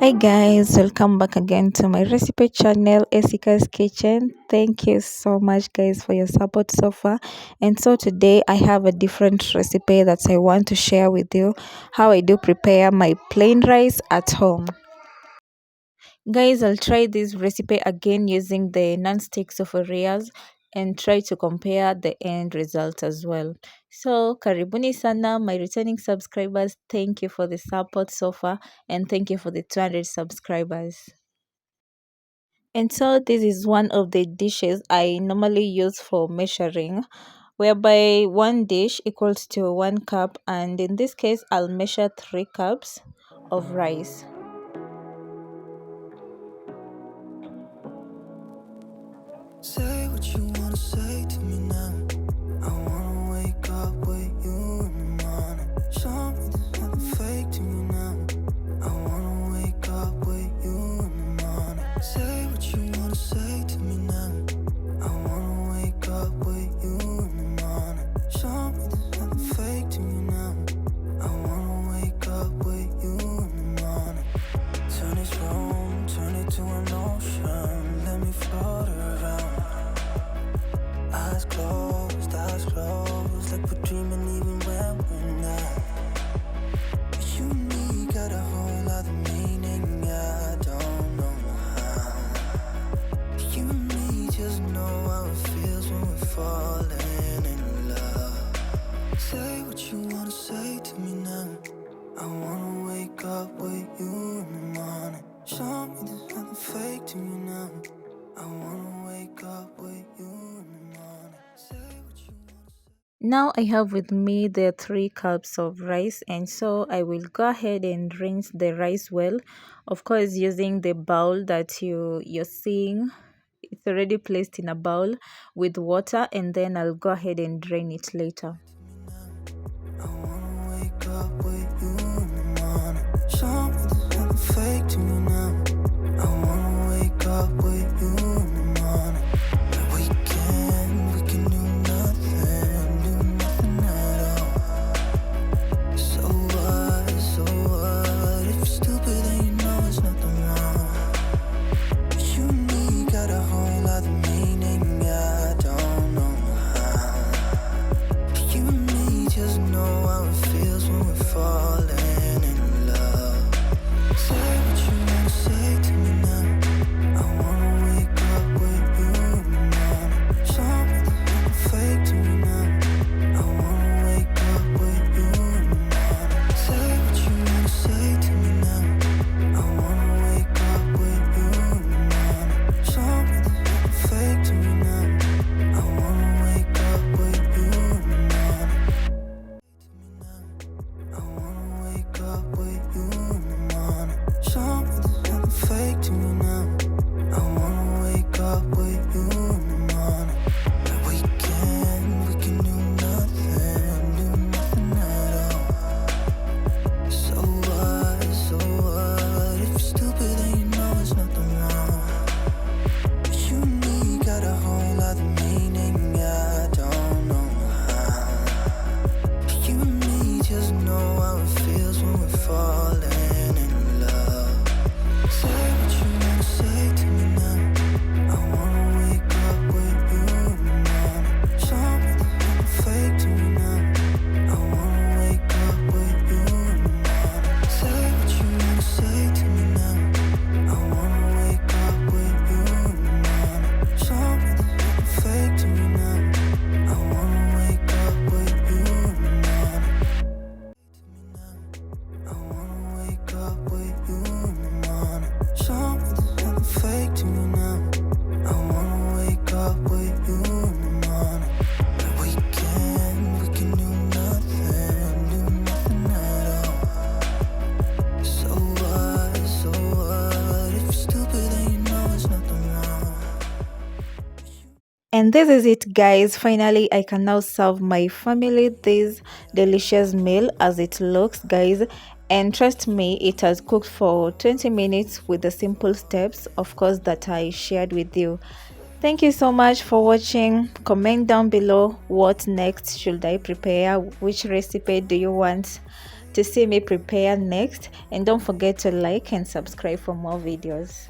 Hi guys, welcome back again to my recipe channel, Essycah's Kitchen. Thank you so much guys for your support so far. And so today I have a different recipe that I want to share with you how I do prepare my plain rice at home. Guys, I'll try this recipe again using the non-stick sufurias and try to compare the end result as well. So, karibuni sana, my returning subscribers. Thank you for the support so far and thank you for the 200 subscribers. And so this is one of the dishes I normally use for measuring, whereby one dish equals to 1 cup, and in this case I'll measure 3 cups of rice. Say what you wanna say to me now. I wanna wake up with you in the morning. Show me there's nothing fake to me now. I wanna wake up with you in the morning. Say what you wanna say to me now. I wanna wake up with you in the morning. Show me there's nothing fake to me now. I wanna wake up with you in the morning. Turn this room, turn it to an ocean. Let me float around. Eyes closed, like we're dreaming even when we're not. You and me got a whole other meaning, I don't know how. You and me just know how it feels when we're falling in love. Say what you wanna say to me now. I wanna wake up with you in the morning. Show me there's nothing fake to me now. I wanna wake up with you in the morning. Say what you wanna say. Now I have with me the 3 cups of rice, and so I will go ahead and rinse the rice well, of course using the bowl that you're seeing. It's already placed in a bowl with water, and then I'll go ahead and drain it later. I wanna wake up with you in the morning. Show me there's nothing fake to me now. I wanna wake up with you in the morning. We can do nothing at all. So what? If you're stupid then you know there's nothing wrong. You and me got a whole other meaning, I don't know how. You and me just know how it feels when we're falling in love. Say what you wanna say to me now. I wanna wake up with you in the morning. Show me there's nothing fake to me now. I wanna wake up with you in the morning. Say what you wanna say to me now. I wanna wake up with you in the morning. Show me there's nothing fake to me now. I wanna wake up with you in the morning. I wanna wake up with you in the morning. Show me there's nothing fake to me now. I wanna wake up with you in the morning. We can do nothing at all. So what? If you're stupid then you know there's nothing wrong. You and me got a whole other meaning, I don't know how. You and me just know how it feels when we're falling in love. Say what you wanna say to me now. I wanna wake up with you in the morning. Show me there's nothing fake to me now. I wanna wake up with you in the morning. Say what you wanna say to me now. I wanna wake up with you in the morning. Show me there's nothing fake to me now. I wanna wake up with you in the morning. I wanna wake up with you in the morning. Show me there's nothing fake to me now. I wanna wake up with you in the morning. We can do nothing at all. So what? If you're stupid then you know there's nothing wrong. And this is it guys, finally I can now serve my family this delicious meal as it looks guys, and trust me, it has cooked for 20 minutes with the simple steps of course that I shared with you. Thank you so much for watching. Comment down below what next should I prepare, which recipe do you want to see me prepare next, and don't forget to like and subscribe for more videos.